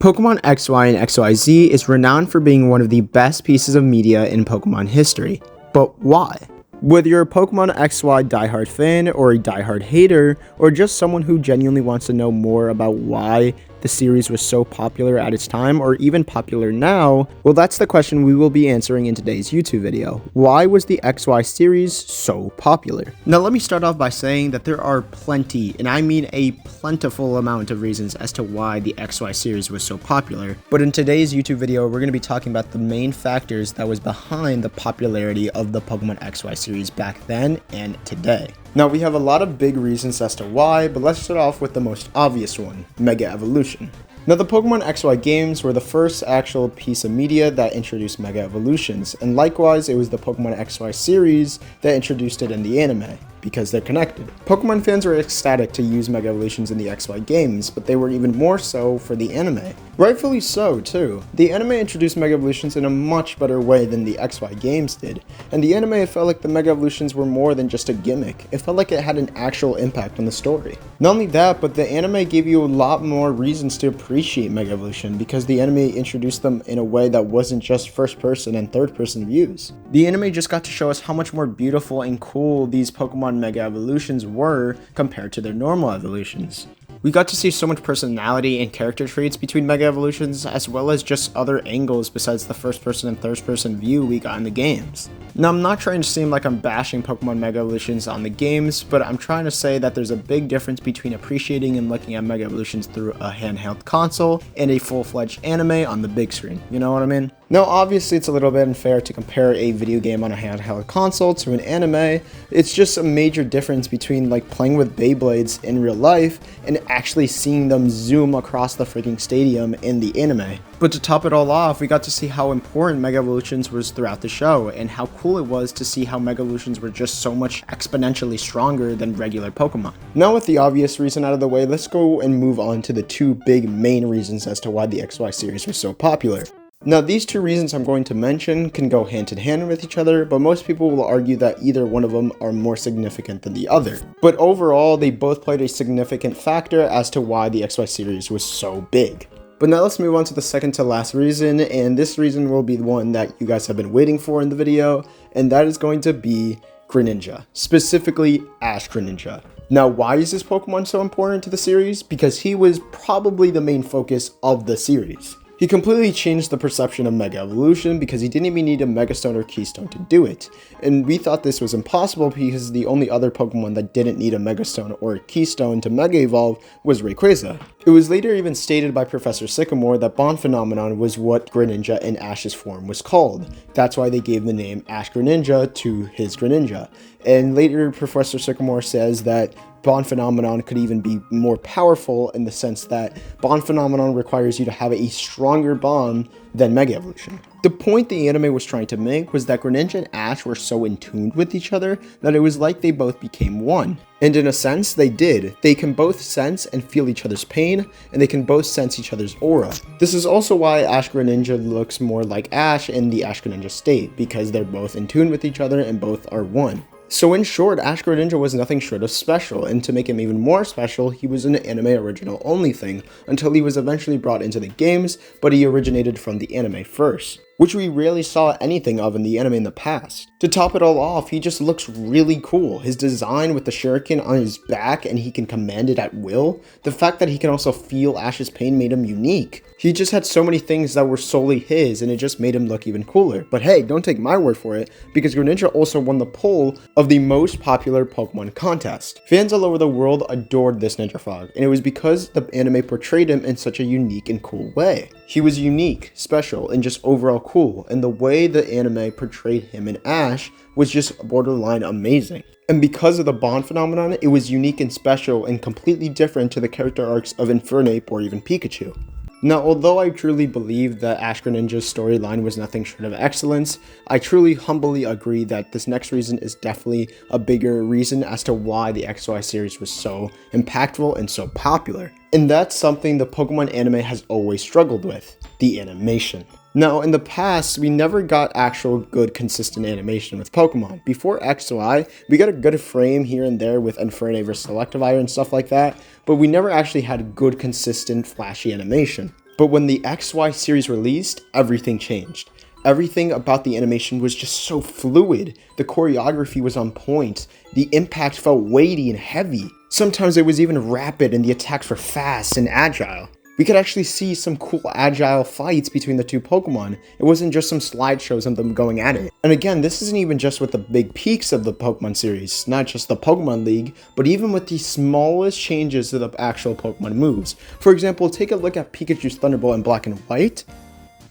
Pokemon XY and XYZ is renowned for being one of the best pieces of media in Pokemon history. But why? Whether you're a Pokemon XY diehard fan or a diehard hater, or just someone who genuinely wants to know more about why the series was so popular at its time, or even popular now, well, that's the question we will be answering in today's YouTube video. Why was the XY series so popular? Now, let me start off by saying that there are plenty, and I mean a plentiful amount of reasons as to why the XY series was so popular. But in today's YouTube video, we're going to be talking about the main factors that was behind the popularity of the Pokemon XY series back then and today. Now, we have a lot of big reasons as to why, but let's start off with the most obvious one, Mega Evolution. Now, the Pokemon XY games were the first actual piece of media that introduced Mega Evolutions, and likewise, it was the Pokemon XY series that introduced it in the anime, because they're connected. Pokemon fans were ecstatic to use Mega Evolutions in the XY games, but they were even more so for the anime. Rightfully so, too. The anime introduced Mega Evolutions in a much better way than the XY games did, and the anime felt like the Mega Evolutions were more than just a gimmick. It felt like it had an actual impact on the story. Not only that, but the anime gave you a lot more reasons to appreciate Mega Evolution, because the anime introduced them in a way that wasn't just first person and third person views. The anime just got to show us how much more beautiful and cool these Pokemon Mega Evolutions were compared to their normal evolutions. We got to see so much personality and character traits between Mega Evolutions, as well as just other angles besides the first person and third person view we got in the games. Now, I'm not trying to seem like I'm bashing Pokemon Mega Evolutions on the games, but I'm trying to say that there's a big difference between appreciating and looking at Mega Evolutions through a handheld console and a full-fledged anime on the big screen, you know what I mean? Now, obviously, it's a little bit unfair to compare a video game on a handheld console to an anime. It's just a major difference between like playing with Beyblades in real life and actually seeing them zoom across the freaking stadium in the anime. But to top it all off, we got to see how important Mega Evolutions was throughout the show, and how cool it was to see how Mega Evolutions were just so much exponentially stronger than regular Pokemon. Now, with the obvious reason out of the way, let's go and move on to the two big main reasons as to why the XY series was so popular. Now, these two reasons I'm going to mention can go hand in hand with each other, but most people will argue that either one of them are more significant than the other. But overall, they both played a significant factor as to why the XY series was so big. But now let's move on to the second to last reason, and this reason will be the one that you guys have been waiting for in the video, and that is going to be Greninja, specifically Ash Greninja. Now, why is this Pokemon so important to the series? Because he was probably the main focus of the series. He completely changed the perception of Mega Evolution because he didn't even need a Mega Stone or Keystone to do it. And we thought this was impossible because the only other Pokemon that didn't need a Mega Stone or a Keystone to Mega Evolve was Rayquaza. It was later even stated by Professor Sycamore that Bond Phenomenon was what Greninja in Ash's form was called. That's why they gave the name Ash Greninja to his Greninja. And later Professor Sycamore says that Bond Phenomenon could even be more powerful in the sense that Bond Phenomenon requires you to have a stronger bond than Mega Evolution. The point the anime was trying to make was that Greninja and Ash were so in tune with each other that it was like they both became one. And in a sense, they did. They can both sense and feel each other's pain, and they can both sense each other's aura. This is also why Ash Greninja looks more like Ash in the Ash Greninja state, because they're both in tune with each other and both are one. So in short, Ash Greninja was nothing short of special, and to make him even more special, he was an anime original only thing, until he was eventually brought into the games, but he originated from the anime first, which we rarely saw anything of in the anime in the past. To top it all off, he just looks really cool. His design with the shuriken on his back and he can command it at will, the fact that he can also feel Ash's pain made him unique. He just had so many things that were solely his, and it just made him look even cooler. But hey, don't take my word for it, because Greninja also won the poll of the most popular Pokemon contest. Fans all over the world adored this Ninja Frog, and it was because the anime portrayed him in such a unique and cool way. He was unique, special, and just overall cool, and the way the anime portrayed him and Ash was just borderline amazing. And because of the Bond Phenomenon, it was unique and special and completely different to the character arcs of Infernape or even Pikachu. Now, although I truly believe that Ash Greninja's storyline was nothing short of excellence, I truly humbly agree that this next reason is definitely a bigger reason as to why the XY series was so impactful and so popular. And that's something the Pokemon anime has always struggled with, the animation. Now, in the past, we never got actual good consistent animation with Pokemon. Before XY, we got a good frame here and there with Infernape vs Electivire and stuff like that, but we never actually had good consistent flashy animation. But when the XY series released, everything changed. Everything about the animation was just so fluid. The choreography was on point. The impact felt weighty and heavy. Sometimes it was even rapid and the attacks were fast and agile. We could actually see some cool agile fights between the two Pokemon. It wasn't just some slideshows of them going at it. And again, this isn't even just with the big peaks of the Pokemon series, not just the Pokemon League, but even with the smallest changes to the actual Pokemon moves. For example, take a look at Pikachu's Thunderbolt in Black and White,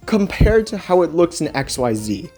compared to how it looks in XYZ.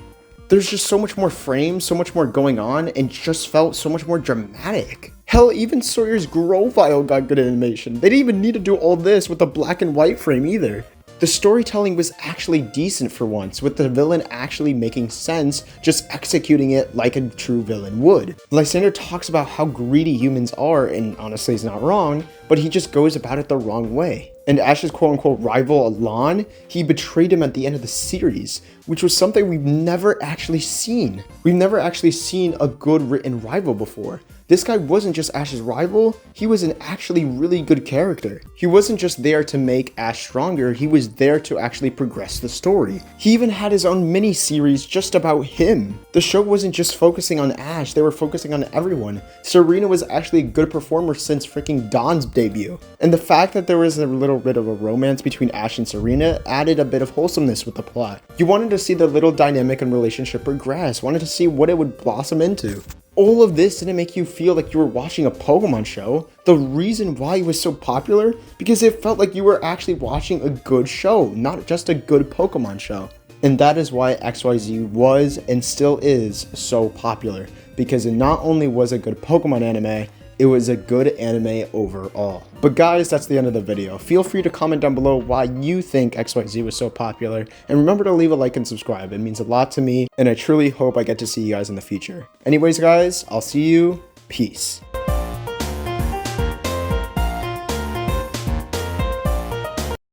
There's just so much more frames, so much more going on, and just felt so much more dramatic. Hell, even Sawyer's Grovyle got good animation. They didn't even need to do all this with the black and white frame either. The storytelling was actually decent for once, with the villain actually making sense, just executing it like a true villain would. Lysander talks about how greedy humans are, and honestly he's not wrong, but he just goes about it the wrong way. And Ash's quote-unquote rival, Alon, he betrayed him at the end of the series, which was something we've never actually seen. We've never actually seen a good written rival before. This guy wasn't just Ash's rival, he was an actually really good character. He wasn't just there to make Ash stronger, he was there to actually progress the story. He even had his own mini-series just about him. The show wasn't just focusing on Ash, they were focusing on everyone. Serena was actually a good performer since freaking Dawn's debut. And the fact that there was a little bit of a romance between Ash and Serena added a bit of wholesomeness with the plot. You wanted to see the little dynamic and relationship progress, wanted to see what it would blossom into. All of this didn't make you feel like you were watching a Pokemon show. The reason why it was so popular, because it felt like you were actually watching a good show, not just a good Pokemon show. And that is why XYZ was and still is so popular, because it not only was a good Pokemon anime, it was a good anime overall. But guys, that's the end of the video. Feel free to comment down below why you think XYZ was so popular, and remember to leave a like and subscribe. It means a lot to me, and I truly hope I get to see you guys in the future. Anyways guys, I'll see you. Peace.